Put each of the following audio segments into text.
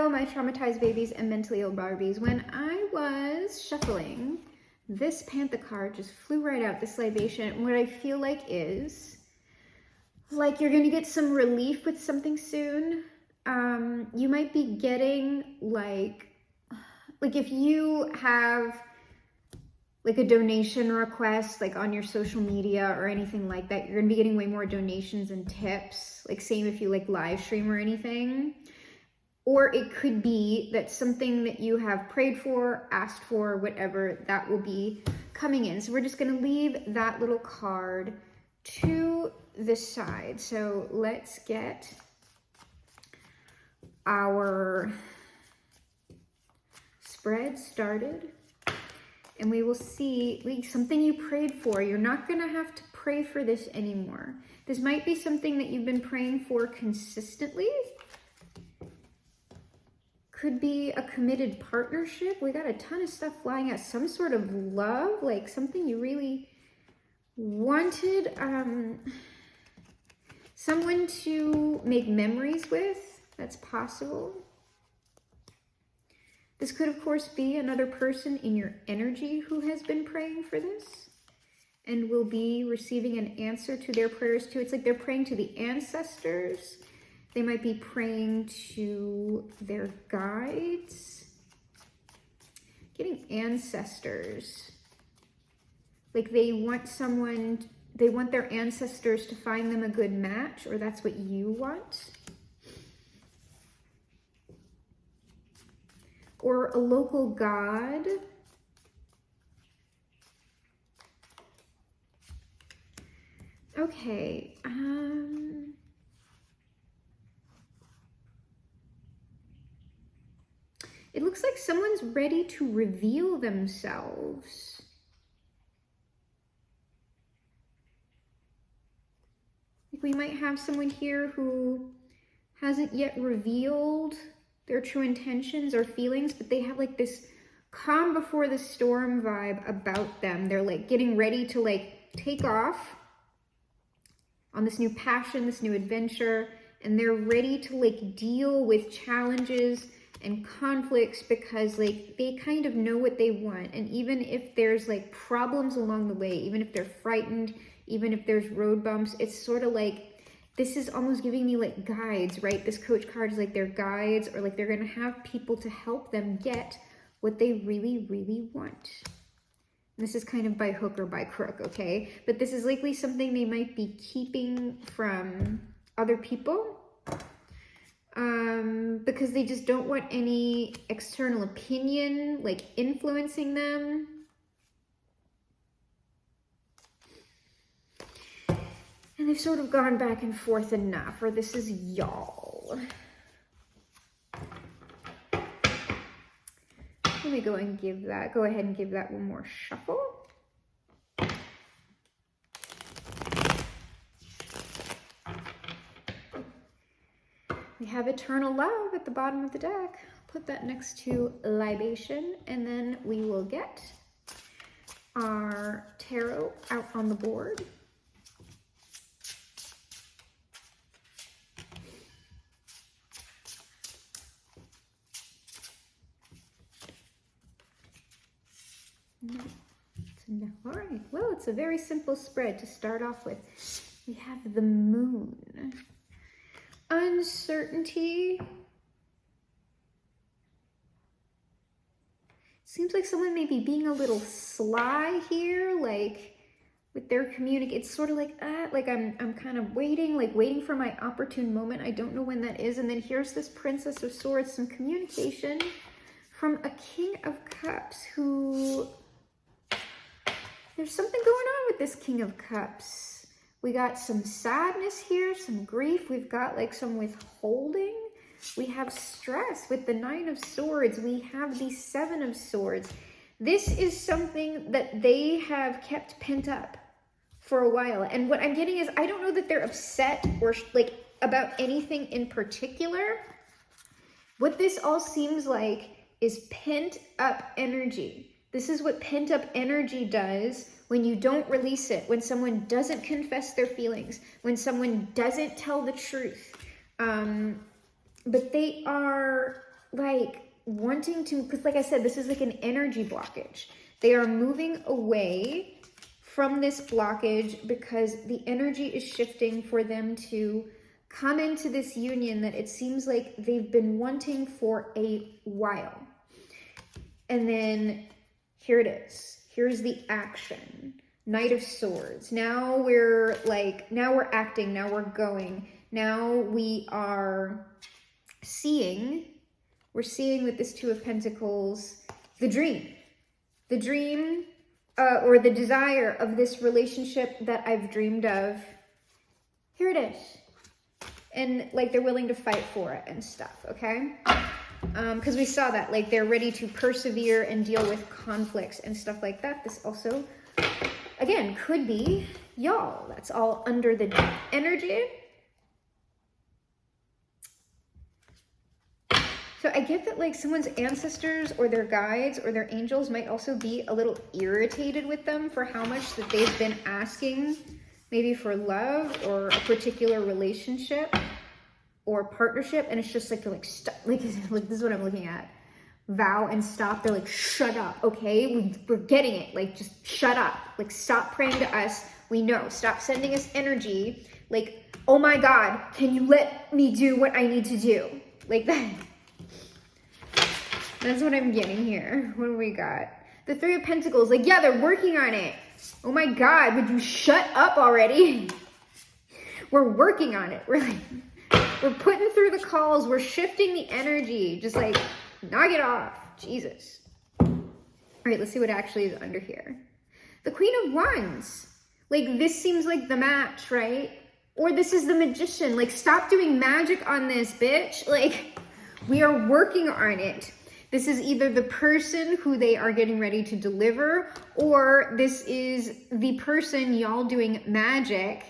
Hello, my traumatized babies and mentally ill Barbies. When I was shuffling, this Panther card just flew right out, this libation. What I feel like is, like you're gonna get some relief with something soon. You might be getting like if you have like a donation request like on your social media or anything like that, you're gonna be getting way more donations and tips. Like same if you like live stream or anything. Or it could be that something that you have prayed for, asked for, whatever, that will be coming in. So we're just gonna leave that little card to the side. So let's get our spread started. And we will see like something you prayed for. You're not gonna have to pray for this anymore. This might be something that you've been praying for consistently. Could be a committed partnership. We got a ton of stuff flying out. Some sort of love, like something you really wanted. Someone to make memories with. That's possible. This could, of course, be another person in your energy who has been praying for this and will be receiving an answer to their prayers too. It's like they're praying to the ancestors. They might be praying to their guides. Getting ancestors. Like they want their ancestors to find them a good match, or that's what you want. Or a local god. Okay, it looks like someone's ready to reveal themselves. Like we might have someone here who hasn't yet revealed their true intentions or feelings, but they have like this calm before the storm vibe about them. They're like getting ready to like take off on this new passion, this new adventure, and they're ready to like deal with challenges and conflicts because like they kind of know what they want. And even if there's like problems along the way, even if they're frightened, even if there's road bumps, it's sort of like, this is almost giving me like guides, right? This coach card is like their guides, or like they're gonna have people to help them get what they really, really want. And this is kind of by hook or by crook, okay? But this is likely something they might be keeping from other people because they just don't want any external opinion like influencing them. And they've sort of gone back and forth enough, or this is y'all. Let me go ahead and give that one more shuffle. We have Eternal Love at the bottom of the deck. Put that next to Libation, and then we will get our tarot out on the board. No. All right, well, it's a very simple spread to start off with. We have the Moon. Uncertainty. Seems like someone may be being a little sly here, like with their it's sort of like I'm kind of waiting for my opportune moment. I don't know when that is. And then here's this Princess of Swords, some communication from a King of Cups who, there's something going on with this King of Cups. We got some sadness here, some grief. We've got like some withholding. We have stress with the Nine of Swords. We have the Seven of Swords. This is something that they have kept pent up for a while. And what I'm getting is, I don't know that they're upset or like about anything in particular. What this all seems like is pent up energy. This is what pent up energy does when you don't release it, when someone doesn't confess their feelings, when someone doesn't tell the truth. But they are like wanting to, because like I said, this is like an energy blockage. They are moving away from this blockage because the energy is shifting for them to come into this union that it seems like they've been wanting for a while. And then here it is. Here's the action. Knight of Swords. Now we're acting, now we're going. Now we are seeing, we're seeing with this Two of Pentacles, the dream. The dream or the desire of this relationship that I've dreamed of. Here it is. And like they're willing to fight for it and stuff, okay? Because we saw that, like they're ready to persevere and deal with conflicts and stuff like that. This also, again, could be y'all. That's all under the energy. So I get that like someone's ancestors or their guides or their angels might also be a little irritated with them for how much that they've been asking, maybe for love or a particular relationship or partnership. And it's just like stop, like this is what I'm looking at. Vow and stop. They're like, shut up, okay? We're getting it. Like, just shut up. Like, stop praying to us. We know. Stop sending us energy. Like, oh my God, can you let me do what I need to do? Like that. That's what I'm getting here. What do we got? The Three of Pentacles. Like, yeah, they're working on it. Oh my God, would you shut up already? We're working on it. We're putting through the calls. We're shifting the energy. Just like, knock it off. Jesus. All right, let's see what actually is under here. The Queen of Wands. Like, this seems like the match, right? Or this is the Magician. Like, stop doing magic on this, bitch. Like, we are working on it. This is either the person who they are getting ready to deliver, or this is the person y'all doing magic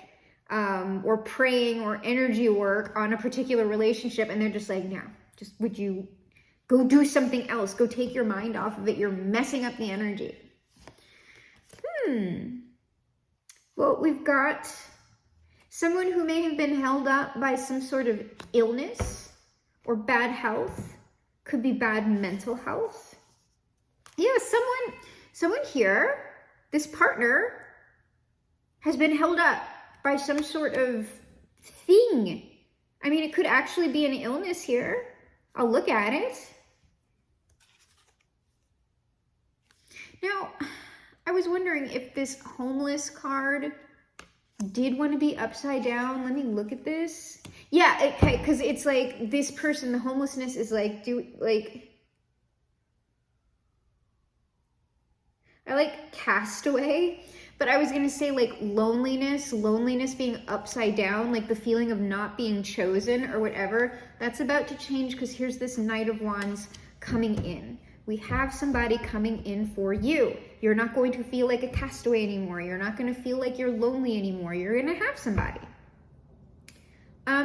or praying or energy work on a particular relationship, and they're just like, no, just would you go do something else? Go take your mind off of it. You're messing up the energy. Well, we've got someone who may have been held up by some sort of illness or bad health. Could be bad mental health. Yeah, someone here, this partner, has been held up by some sort of thing. I mean, it could actually be an illness here. I'll look at it. Now, I was wondering if this homeless card did want to be upside down. Let me look at this. Yeah, okay, because it's like this person, the homelessness is like, I like castaway, but I was going to say like loneliness being upside down, like the feeling of not being chosen or whatever. That's about to change because here's this Knight of Wands coming in. We have somebody coming in for you. You're not going to feel like a castaway anymore. You're not going to feel like you're lonely anymore. You're going to have somebody.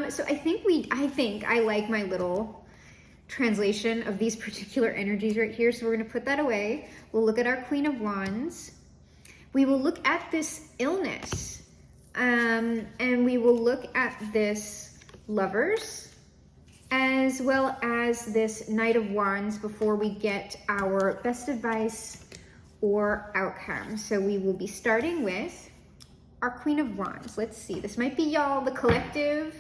So I think I like my little translation of these particular energies right here. So we're going to put that away. We'll look at our Queen of Wands. We will look at this illness. And we will look at this Lovers, as well as this Knight of Wands before we get our best advice or outcome. So we will be starting with our Queen of Wands. Let's see. This might be y'all. The collective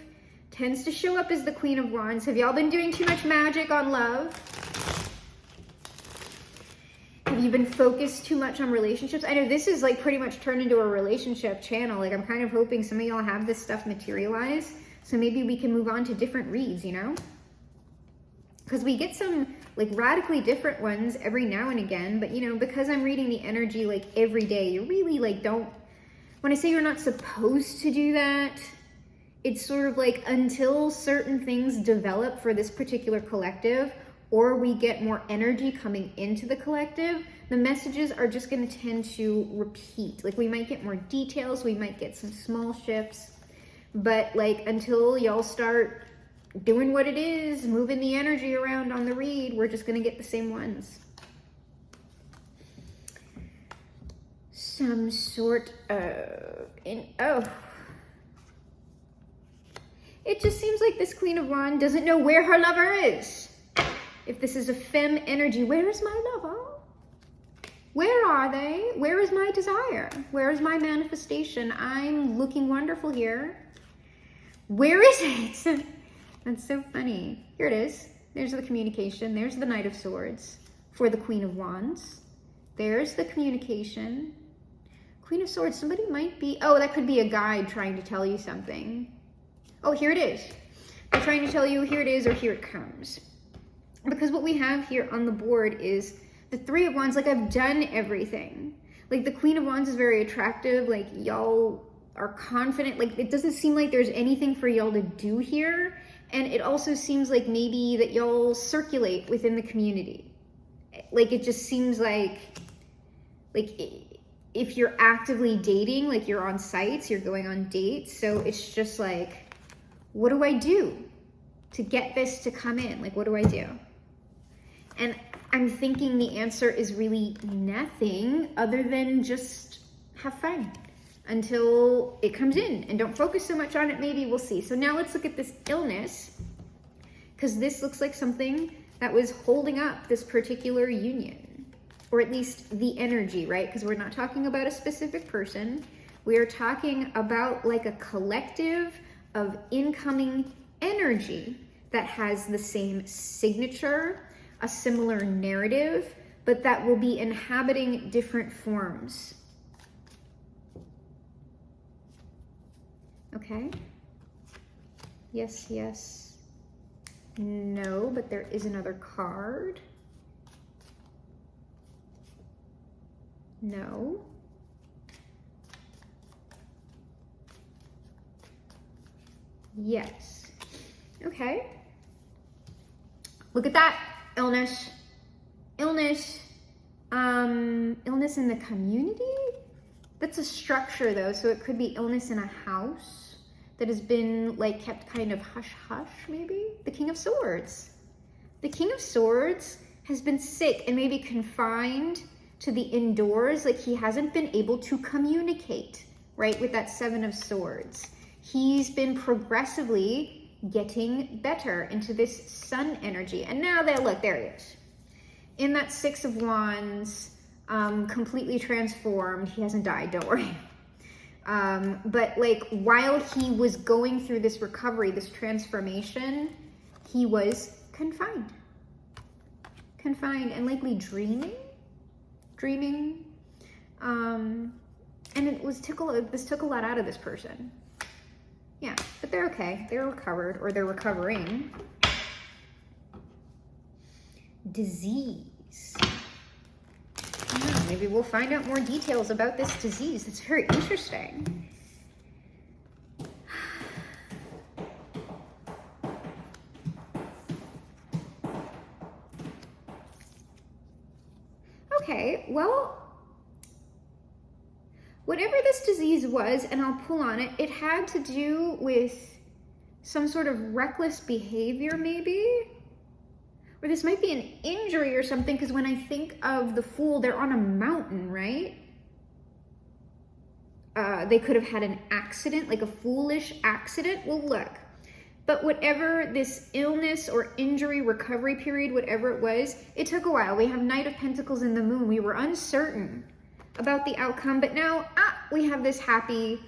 tends to show up as the Queen of Wands. Have y'all been doing too much magic on love? Have you been focused too much on relationships? I know this is like pretty much turned into a relationship channel. Like I'm kind of hoping some of y'all have this stuff materialize. So maybe we can move on to different reads, you know? Because we get some like radically different ones every now and again. But you know, because I'm reading the energy like every day, you really like don't, when I say you're not supposed to do that, it's sort of like until certain things develop for this particular collective, or we get more energy coming into the collective, the messages are just going to tend to repeat. Like we might get more details, we might get some small shifts, but like until y'all start doing what it is, moving the energy around on the read, we're just going to get the same ones. Some sort of, it just seems like this Queen of Wands doesn't know where her lover is. If this is a femme energy, where is my lover? Where are they? Where is my desire? Where is my manifestation? I'm looking wonderful here. Where is it? That's so funny. Here it is. There's the communication. There's the Knight of Swords for the Queen of Wands. There's the communication. Queen of Swords, somebody might be, oh, that could be a guide trying to tell you something. Oh, here it is. They're trying to tell you here it is or here it comes. Because what we have here on the board is the Three of Wands. Like, I've done everything. Like, the Queen of Wands is very attractive. Like, y'all are confident. Like, it doesn't seem like there's anything for y'all to do here. And it also seems like maybe that y'all circulate within the community. Like, it just seems like if you're actively dating, like you're on sites, you're going on dates. So it's just like, what do I do to get this to come in? Like, what do I do? And I'm thinking the answer is really nothing other than just have fun until it comes in, and don't focus so much on it. Maybe we'll see. So now let's look at this illness, because this looks like something that was holding up this particular union, or at least the energy, right? Because we're not talking about a specific person. We are talking about like a collective of incoming energy that has the same signature, a similar narrative, but that will be inhabiting different forms. Okay. Yes, yes. No, but there is another card. No. Yes. Okay. Look at that. Illness. Illness. Illness in the community? That's a structure though, so it could be illness in a house that has been like kept kind of hush-hush maybe. The King of Swords. The King of Swords has been sick and maybe confined to the indoors, like he hasn't been able to communicate, right, with that Seven of Swords. He's been progressively getting better into this sun energy. And now that, look, there he is. In that Six of Wands, completely transformed. He hasn't died, don't worry. But like while he was going through this recovery, this transformation, he was confined and likely dreaming. And this took a lot out of this person. Yeah, but they're okay. They're recovered, or they're recovering. Disease. Maybe we'll find out more details about this disease. It's very interesting. Okay, well, whatever this disease was, and I'll pull on it, it had to do with some sort of reckless behavior maybe? Or this might be an injury or something, because when I think of the Fool, they're on a mountain, right? They could have had an accident, like a foolish accident. Well, look. But whatever this illness or injury recovery period, whatever it was, it took a while. We have Knight of Pentacles in the Moon. We were uncertain about the outcome, but now we have this happy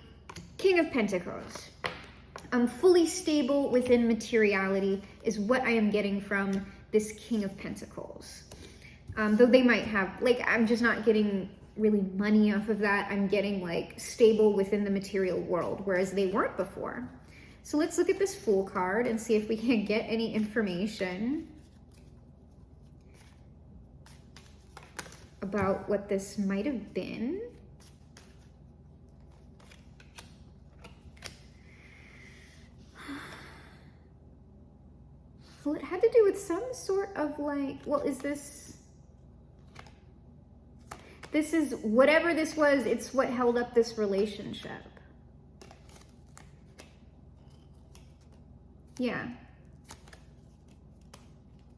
King of Pentacles. Fully stable within materiality is what I am getting from this King of Pentacles. Though they might have, like, I'm just not getting really money off of that. I'm getting like stable within the material world, whereas they weren't before. So let's look at this Fool card and see if we can get any information about what this might have been. Well, it had to do with some sort of like, well, this is whatever this was, it's what held up this relationship. Yeah.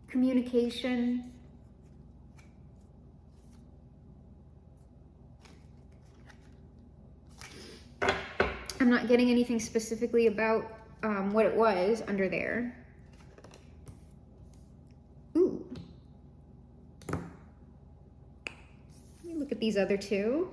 Communication. I'm not getting anything specifically about what it was under there. Ooh. with these other two.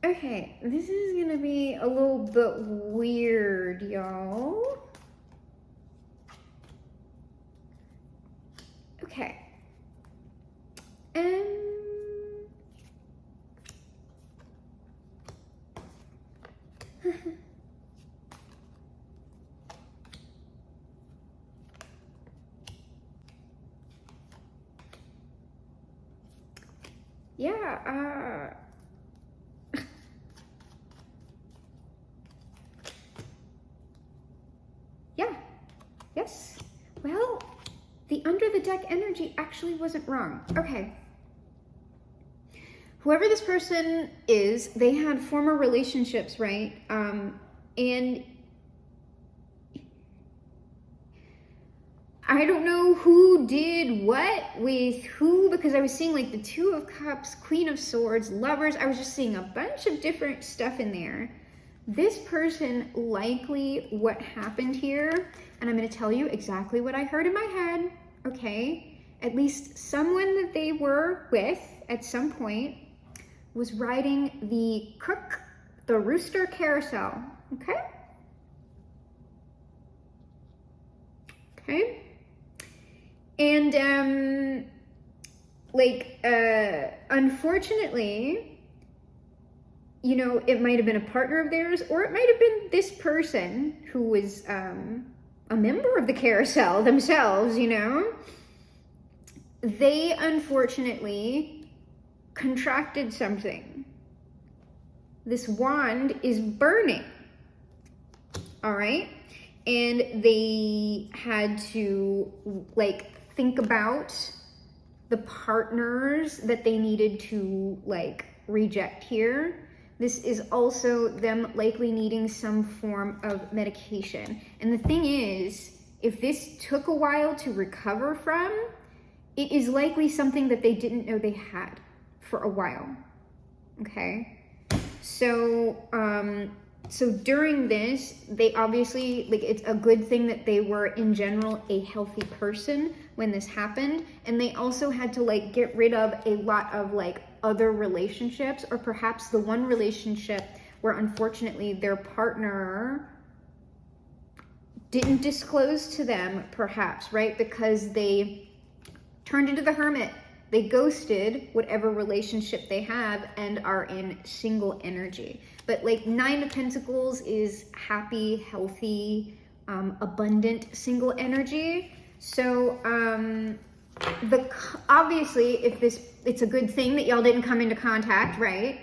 Okay, this is gonna be a little bit weird, y'all. Okay. Yeah, yeah, yes. Well, the under the deck energy actually wasn't wrong. Okay. Whoever this person is, they had former relationships, right? And I don't know who did what with who, because I was seeing like the Two of Cups, Queen of Swords, Lovers. I was just seeing a bunch of different stuff in there. This person, likely what happened here, and I'm going to tell you exactly what I heard in my head, okay? At least someone that they were with at some point was riding the rooster carousel, okay? Okay? And, unfortunately, you know, it might have been a partner of theirs, or it might have been this person who was a member of the carousel themselves, you know? They unfortunately contracted something. This wand is burning, all right? And they had to, like, think about the partners that they needed to, like, reject here. This is also them likely needing some form of medication. And the thing is, if this took a while to recover from, it is likely something that they didn't know they had for a while, okay? So, so during this, they obviously, like, it's a good thing that they were in general a healthy person when this happened. And they also had to, like, get rid of a lot of, like, other relationships, or perhaps the one relationship where unfortunately their partner didn't disclose to them, perhaps, right? Because they turned into the hermit. They ghosted whatever relationship they have and are in single energy. But like Nine of Pentacles is happy, healthy, abundant single energy. So obviously, if it's a good thing that y'all didn't come into contact, right?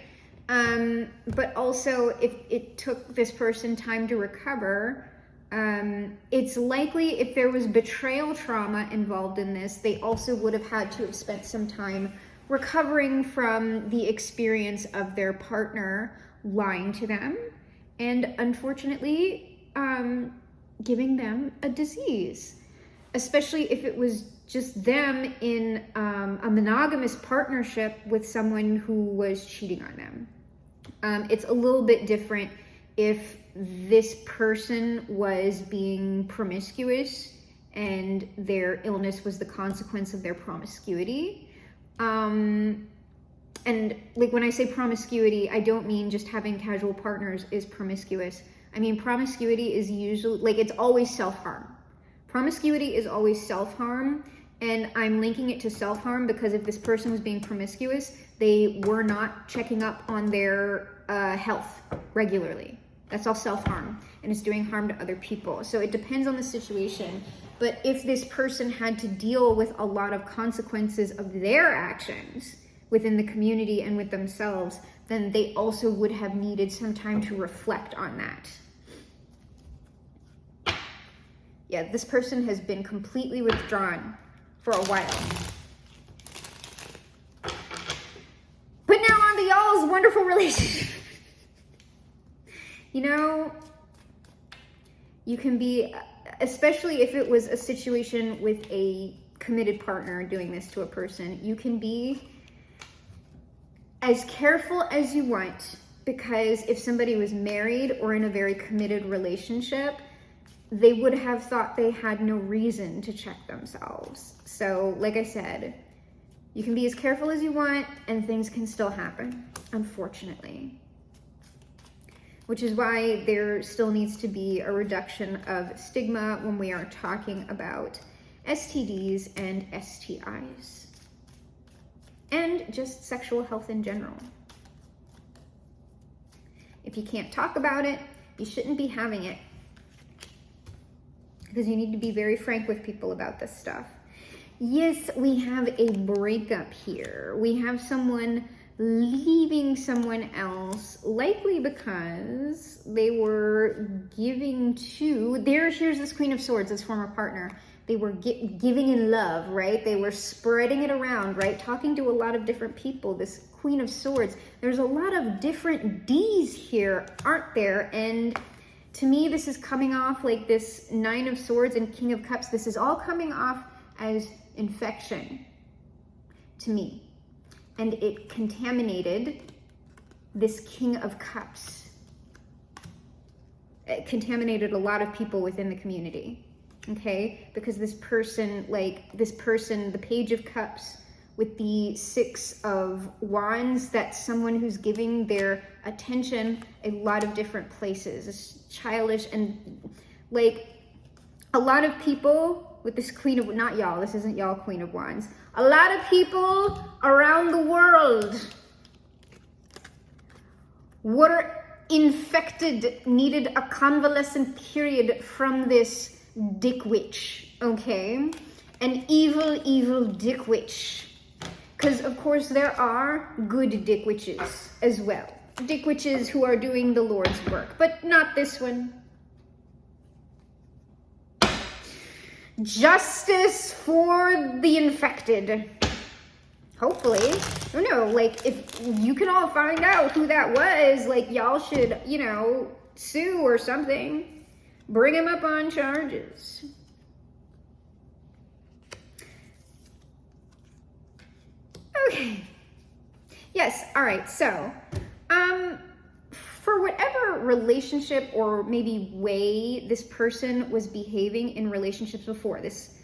But also, if it took this person time to recover, it's likely if there was betrayal trauma involved in this, they also would have had to have spent some time recovering from the experience of their partner lying to them, and unfortunately, giving them a disease, especially if it was just them in a monogamous partnership with someone who was cheating on them. It's a little bit different if this person was being promiscuous and their illness was the consequence of their promiscuity. And like when I say promiscuity, I don't mean just having casual partners is promiscuous. I mean promiscuity is usually, like, it's always self-harm. Promiscuity is always self-harm, and I'm linking it to self-harm because if this person was being promiscuous, they were not checking up on their health regularly. That's all self-harm, and it's doing harm to other people. So it depends on the situation. But if this person had to deal with a lot of consequences of their actions within the community and with themselves, then they also would have needed some time to reflect on that. Yeah, this person has been completely withdrawn for a while. But now on to y'all's wonderful relationship. You know, you can be, especially if it was a situation with a committed partner doing this to a person, you can be as careful as you want, because if somebody was married or in a very committed relationship, they would have thought they had no reason to check themselves. So, like I said, you can be as careful as you want and things can still happen, unfortunately. Which is why there still needs to be a reduction of stigma when we are talking about STDs and STIs. And just sexual health in general. If you can't talk about it, you shouldn't be having it. Because you need to be very frank with people about this stuff. Yes, we have a breakup here. We have someone leaving someone else, likely because they were giving to, here's this Queen of Swords, this former partner. They were giving in love, right? They were spreading it around, right? Talking to a lot of different people, this Queen of Swords. There's a lot of different D's here, aren't there? And to me, this is coming off like this Nine of Swords and King of Cups. This is all coming off as infection to me. And it contaminated this King of Cups. It contaminated a lot of people within the community, okay? Because this person, the Page of Cups with the Six of Wands, that's someone who's giving their attention a lot of different places. It's childish and like a lot of people with this Queen of, not y'all, this isn't y'all Queen of Wands. A lot of people around the world were infected, needed a convalescent period from this dick witch, okay? An evil, evil dick witch. Because, of course, there are good dick witches as well. Dick witches who are doing the Lord's work, but not this one. Justice for the infected. Hopefully. I don't know, like, if you can all find out who that was, like, y'all should, you know, sue or something. Bring him up on charges. Okay. Yes, all right, so, for whatever relationship or maybe way this person was behaving in relationships before, this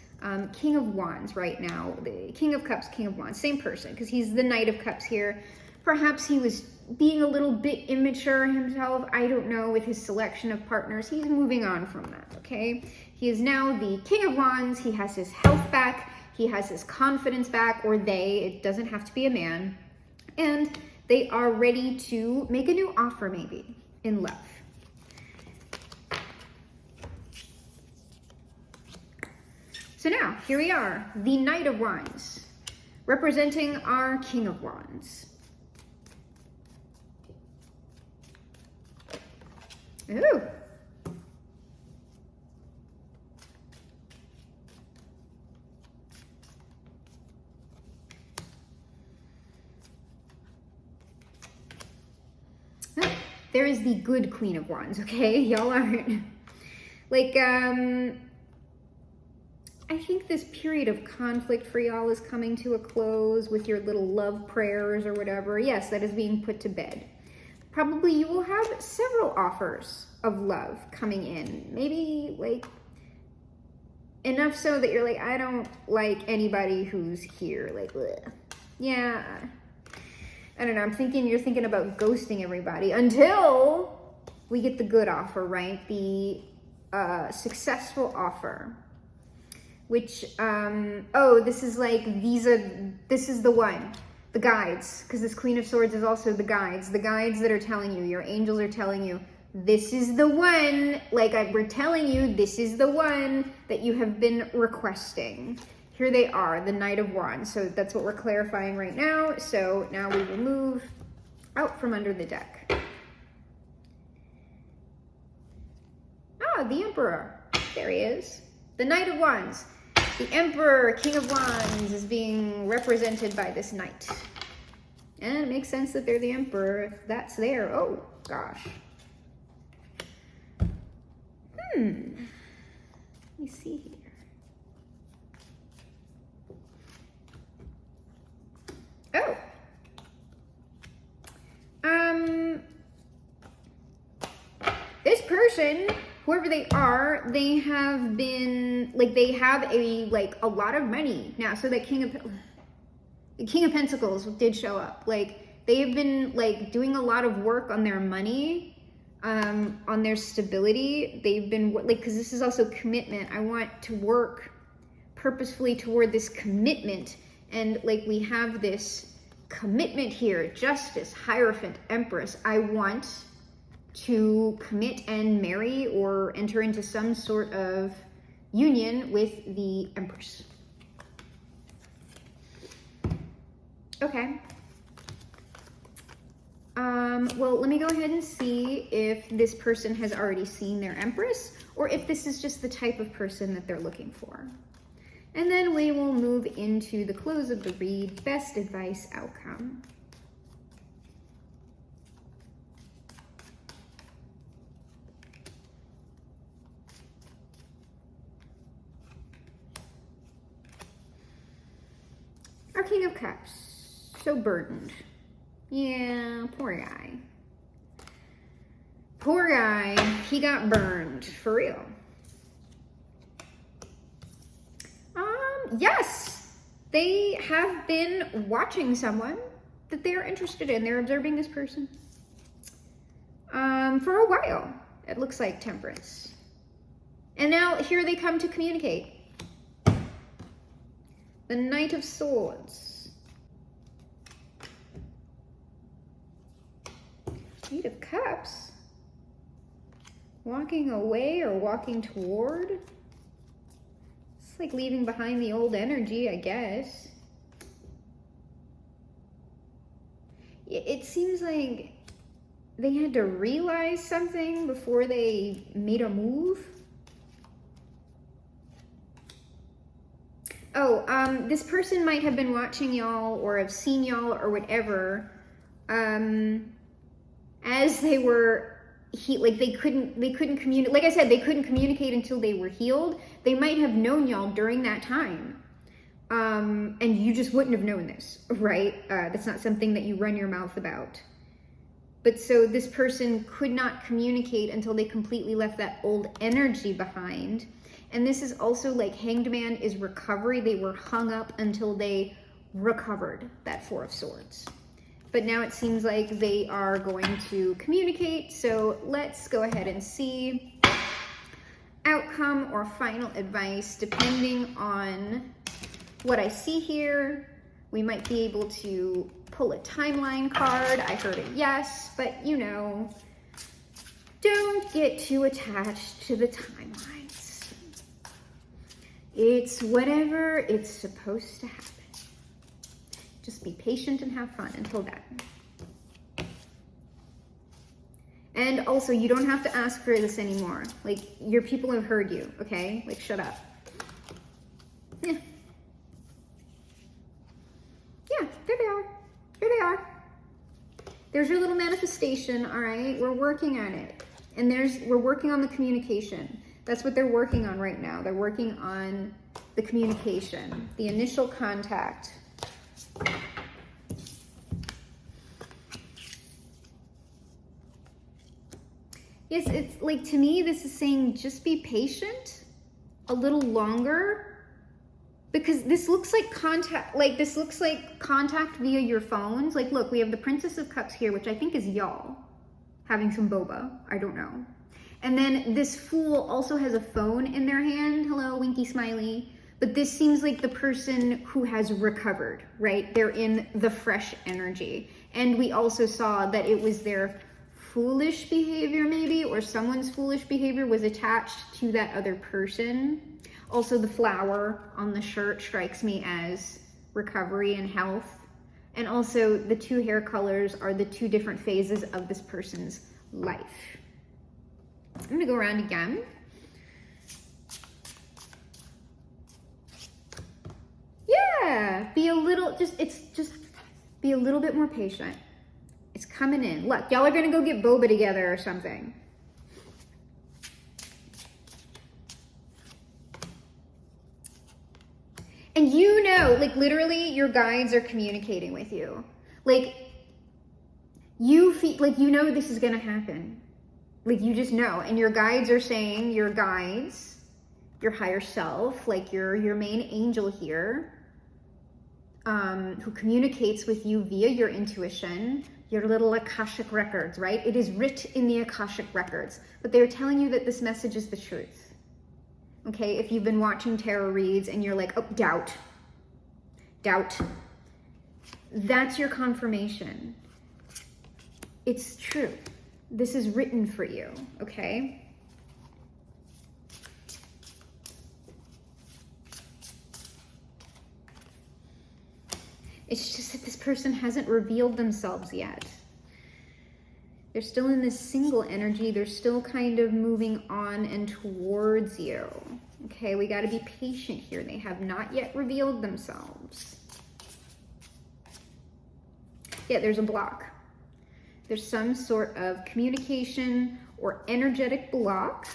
King of Wands right now, the King of Cups, King of Wands, same person, because he's the Knight of Cups here. Perhaps he was being a little bit immature himself, I don't know, with his selection of partners. He's moving on from that, okay? He is now the King of Wands. He has his health back. He has his confidence back, or they, it doesn't have to be a man. And they are ready to make a new offer, maybe, in love. So now, here we are, the Knight of Wands, representing our King of Wands. Ooh. There is the good Queen of Wands, okay? Y'all aren't, like, I think this period of conflict for y'all is coming to a close with your little love prayers or whatever. Yes, that is being put to bed. Probably you will have several offers of love coming in. Maybe, like, enough so that you're like, I don't like anybody who's here. Like, bleh. Yeah. I don't know, you're thinking about ghosting everybody until we get the good offer, right? The successful offer. Which, this is like, this is the one. The guides, because this Queen of Swords is also the guides. The guides that are telling you, your angels are telling you, this is the one, like we're telling you, this is the one that you have been requesting. Here they are, the Knight of Wands. So that's what we're clarifying right now. So now we will move out from under the deck. Ah, the Emperor. There he is. The Knight of Wands. The Emperor, King of Wands, is being represented by this Knight. And it makes sense that they're the Emperor if that's there. Oh, gosh. Let me see here. person, whoever they are, they have been, like, they have a lot of money now. So that King of Pentacles did show up. Like, they have been, like, doing a lot of work on their money, on their stability. They've been, like, because this is also commitment. I want to work purposefully toward this commitment. And, like, we have this commitment here, Justice, Hierophant, Empress. I want to commit and marry or enter into some sort of union with the Empress. Okay. Well, let me go ahead and see if this person has already seen their Empress, or if this is just the type of person that they're looking for. And then we will move into the close of the read, best advice outcome. Our King of Cups, so burdened. Yeah, poor guy. Poor guy, he got burned, for real. Yes, they have been watching someone that they're interested in. They're observing this person for a while, it looks like, Temperance. And now here they come to communicate. The Knight of Swords. Eight of Cups. Walking away or walking toward. It's like leaving behind the old energy, I guess. It seems like they had to realize something before they made a move. Oh, this person might have been watching y'all or have seen y'all or whatever, as they were they couldn't communicate. Like I said, they couldn't communicate until they were healed. They might have known y'all during that time, and you just wouldn't have known this, right? That's not something that you run your mouth about. But so this person could not communicate until they completely left that old energy behind. And this is also like Hanged Man is recovery. They were hung up until they recovered that Four of Swords. But now it seems like they are going to communicate. So let's go ahead and see outcome or final advice. Depending on what I see here, we might be able to pull a timeline card. I heard a yes, but you know, don't get too attached to the timelines. It's whatever it's supposed to happen. Just be patient and have fun until then. And also, you don't have to ask for this anymore. Like, your people have heard you, okay? Like, shut up. Yeah. Yeah, there they are. Here they are. There's your little manifestation, all right? We're working on it. And we're working on the communication. That's what they're working on right now. They're working on the communication, the initial contact. Yes, it's like, to me, this is saying just be patient a little longer, because this looks like contact, via your phones. Like, look, we have the Princess of Cups here, which I think is y'all having some boba. I don't know. And then this Fool also has a phone in their hand. Hello, winky smiley. But this seems like the person who has recovered, right? They're in the fresh energy. And we also saw that it was their foolish behavior, maybe, or someone's foolish behavior was attached to that other person. Also, the flower on the shirt strikes me as recovery and health. And also, the two hair colors are the two different phases of this person's life. I'm gonna go around again. Yeah, be a little, just be a little bit more patient. It's coming in. Look, y'all are gonna go get boba together or something. And you know, like, literally your guides are communicating with you. Like, you feel like you know this is gonna happen. Like, you just know. And your guides are saying, your guides, your higher self, like your main angel here, who communicates with you via your intuition, your little Akashic records, right? It is writ in the Akashic records, but they're telling you that this message is the truth. Okay, if you've been watching tarot reads and you're like, oh, doubt, that's your confirmation. It's true. This is written for you, okay? It's just that this person hasn't revealed themselves yet. They're still in this single energy. They're still kind of moving on and towards you. Okay, we got to be patient here. They have not yet revealed themselves. Yeah, there's a block. There's some sort of communication or energetic block.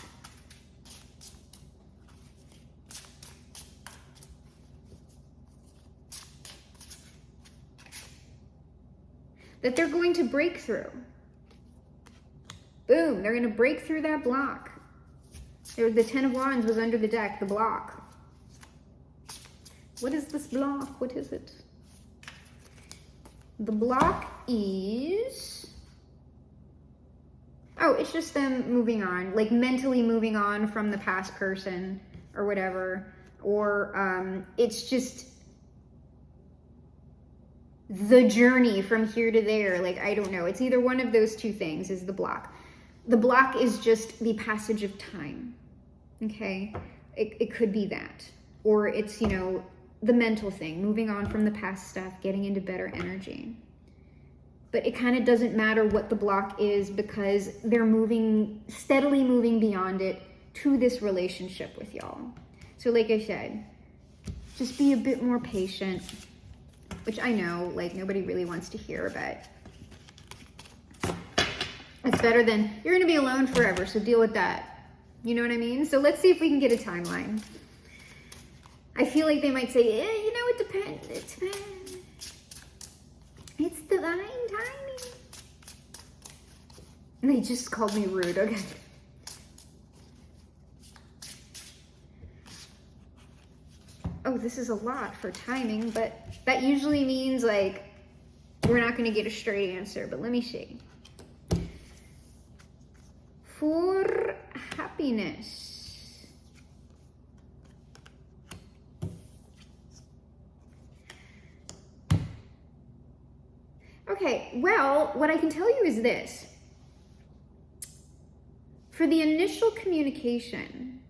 That they're going to break through. Boom, they're going to break through that block. The Ten of Wands was under the deck, the block. What is this block? What is it? The block is... oh, it's just them moving on, like mentally moving on from the past person or whatever. Or it's just the journey from here to there. Like, I don't know. It's either one of those two things is the block. The block is just the passage of time. Okay? It could be that. Or it's, you know, the mental thing, moving on from the past stuff, getting into better energy. But it kind of doesn't matter what the block is because they're steadily moving beyond it to this relationship with y'all. So like I said, just be a bit more patient, which I know, like, nobody really wants to hear, but it's better than, you're going to be alone forever, so deal with that. You know what I mean? So let's see if we can get a timeline. I feel like they might say, you know, it depends. It depends. It's divine timing. And they just called me rude. Okay. Oh, this is a lot for timing, but that usually means, like, we're not going to get a straight answer. But let me see. For happiness. Okay, well, what I can tell you is this. For the initial communication,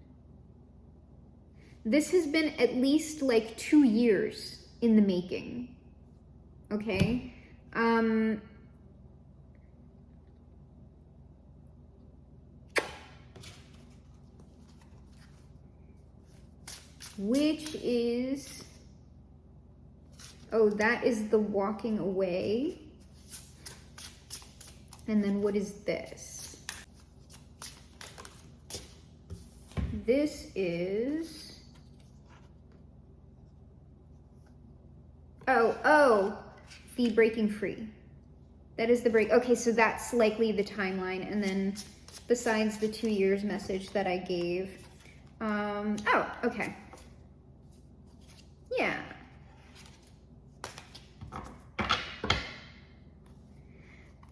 this has been at least like 2 years in the making. Okay? Which is, oh, that is the walking away. And then what is this? This is, oh, the breaking free. That is the break. Okay, so that's likely the timeline. And then besides the 2 years message that I gave, oh, okay. Yeah.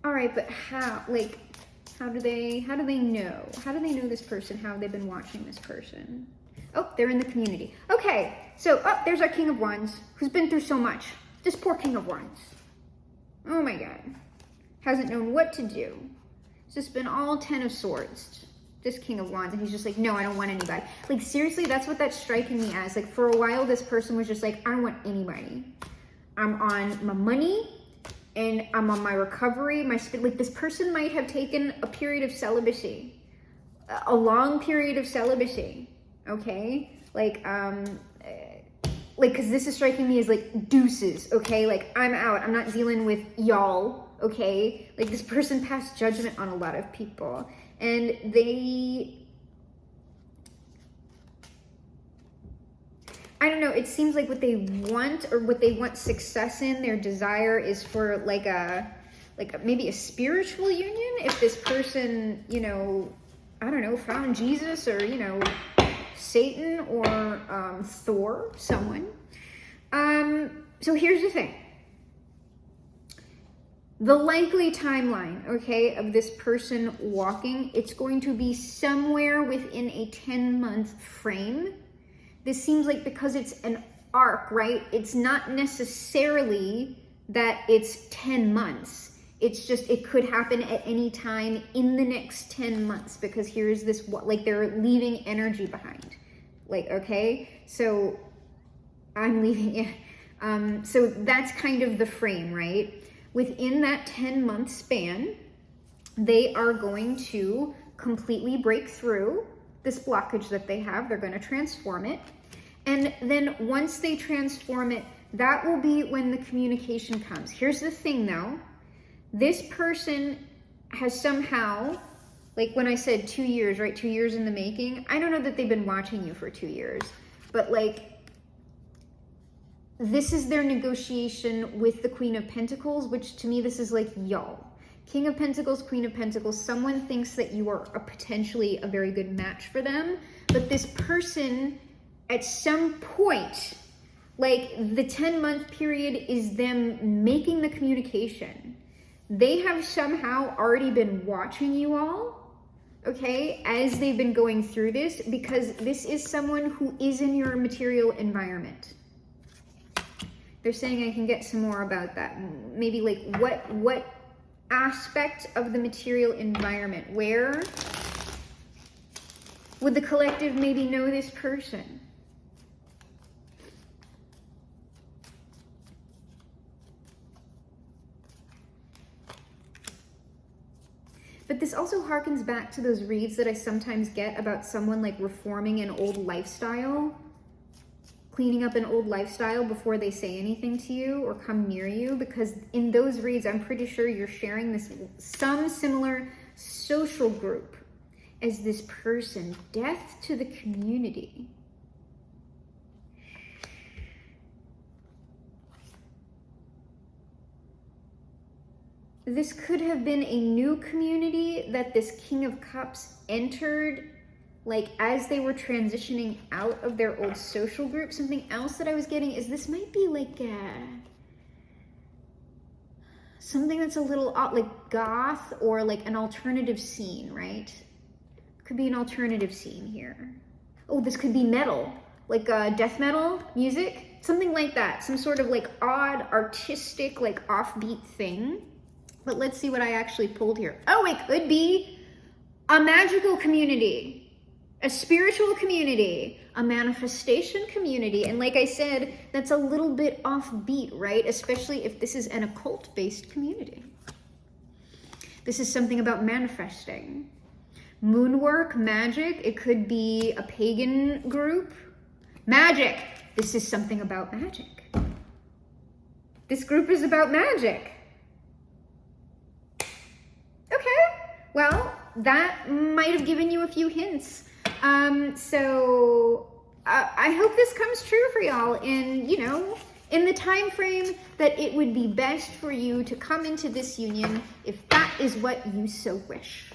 All right, but how, like, how do they know? How do they know this person? How have they been watching this person? Oh, they're in the community. Okay, so, oh, there's our King of Wands, who's been through so much. This poor King of Wands. Oh my God. Hasn't known what to do. It's just been all 10 of Swords. This King of Wands, and he's just like, no, I don't want anybody. Like, seriously, that's what that's striking me as. Like, for a while, this person was just like, I don't want anybody. I'm on my money, and I'm on my recovery. Like, this person might have taken a period of celibacy, a long period of celibacy, okay? Like, because this is striking me as, like, deuces, okay? Like, I'm out. I'm not dealing with y'all, okay? Like, this person passed judgment on a lot of people. And I don't know, it seems like what they want, or what they want success in, their desire is for like like maybe a spiritual union, if this person, you know, I don't know, found Jesus, or, you know, Satan, or Thor, someone. So here's the thing. The likely timeline, okay, of this person walking, it's going to be somewhere within a 10-month frame. This seems like, because it's an arc, right? It's not necessarily that it's 10 months. It's just, it could happen at any time in the next 10 months, because here's this, like, they're leaving energy behind. Like, okay, so I'm leaving it. So that's kind of the frame, right? Within that 10-month span, they are going to completely break through this blockage that they have. They're going to transform it. And then once they transform it, that will be when the communication comes. Here's the thing though. This person has somehow, like when I said 2 years, right? 2 years in the making. I don't know that they've been watching you for 2 years, but like, this is their negotiation with the Queen of Pentacles, which to me, this is like y'all. King of Pentacles, Queen of Pentacles, someone thinks that you are potentially a very good match for them, but this person at some point, like the 10-month period is them making the communication. They have somehow already been watching you all, okay, as they've been going through this, because this is someone who is in your material environment. They're saying I can get some more about that. Maybe like what aspect of the material environment? Where would the collective maybe know this person? But this also harkens back to those reads that I sometimes get about someone like reforming an old lifestyle, cleaning up an old lifestyle before they say anything to you or come near you, because in those reads, I'm pretty sure you're sharing this, some similar social group as this person. Death to the community. This could have been a new community that this King of Cups entered, like as they were transitioning out of their old social group. Something else that I was getting is this might be like something that's a little like goth, or like an alternative scene, right? Could be an alternative scene here. Oh, this could be metal, like death metal music, something like that. Some sort of like odd, artistic, like offbeat thing. But let's see what I actually pulled here. Oh, it could be a magical community, a spiritual community, a manifestation community. And like I said, that's a little bit offbeat, right? Especially if this is an occult-based community. This is something about manifesting. Moonwork, magic, it could be a pagan group. Magic, this is something about magic. This group is about magic. Okay, well, that might have given you a few hints. So I hope this comes true for y'all in, you know, in the time frame that it would be best for you to come into this union, if that is what you so wish.